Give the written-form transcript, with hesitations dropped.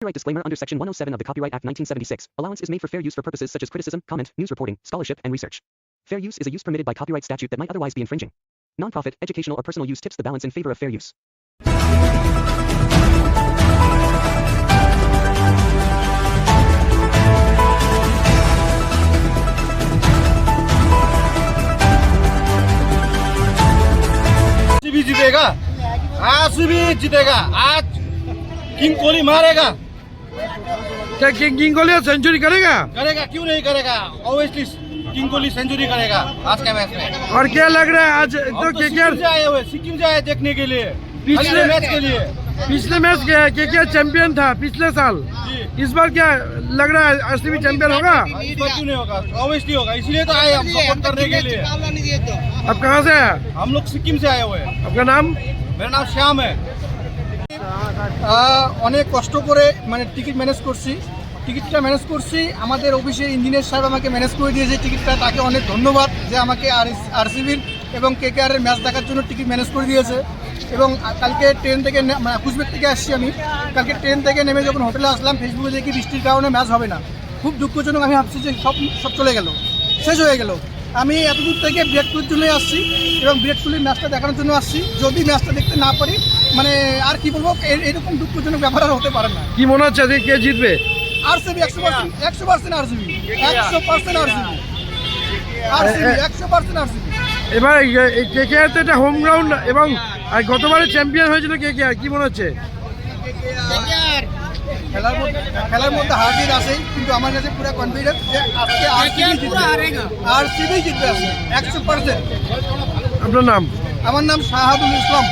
Copyright disclaimer under Section 107 of the Copyright Act 1976. Allowance is made for fair use for purposes such as criticism, comment, news reporting, scholarship, and research. Fair use is a use permitted by copyright statute that might otherwise be infringing. Nonprofit, educational, or personal use tips the balance in favor of fair use. RCB जीतेगा, RCB जीतेगा। आज king Kohli मारेगा। क्या king Kohli century करेगा? करेगा, क्यों नहीं करेगा? ऑब्वियसली किंग कोहली सेंचुरी करेगा आज के मैच में। और क्या लग रहा है आज तो सिक्किम से आए हुए, सिक्किम से आए देखने के लिए, पिछले मैच के लिए। पिछले मैच के चैंपियन था पिछले साल, इस बार क्या लग रहा है आरसीबी चैंपियन होगा? इस बार क्यों नहीं होगा? ऑब्वियसली होगा, इसलिए तो आए हम सपोर्ट करने के लिए। आप कहाँ से हैं? हम लोग सिक्किम से आए हुए हैं। आपका नाम? मेरा नाम श्याम है। অনেক কষ্ট করে মানে টিকিট ম্যানেজ করছি, টিকিটটা ম্যানেজ করছি আমাদের অফিসে ইঞ্জিনিয়ার সাহেব আমাকে ম্যানেজ করে দিয়েছে টিকিটটা। তাকে অনেক ধন্যবাদ যে আমাকে আরসিবির এবং কেকেআরের ম্যাচ দেখার জন্য টিকিট ম্যানেজ করে দিয়েছে। এবং কালকে ট্রেন থেকে কুচবিহার থেকে আসছি আমি, কালকে ট্রেন থেকে নেমে যখন হোটেলে আসলাম ফেসবুকে দেখি বৃষ্টির কারণে ম্যাচ হবে না। খুব দুঃখজনক, আমি ভাবছি যে সব চলে গেল, শেষ হয়ে গেল। আমি এতদূর থেকে বিরাটপুরের জন্য আসছি এবং বিরাটপুরের ম্যাচটা দেখানোর জন্য আসছি। যদি ম্যাচটা দেখতে না পারি মানে আর কি বলবো, এরকম দুঃখজনক ব্যাপার আর হতে পারে না। কি মনে হচ্ছে যে কে জিতবে? RCB 100% RCB 100% RCB 100% RCB. এবার কেকেআর তো এটা হোম গ্রাউন্ড এবং গতবারে চ্যাম্পিয়ন হয়েছিল কেকেআর, কি মনে হচ্ছে? খেলার মধ্যে হার জিত আসেই, কিন্তু আমার কাছে পুরো কনফিডেন্স যে আজকে আরসিবি জিতবে 100%। আপনার নাম? আমার নাম শাহাদুল ইসলাম।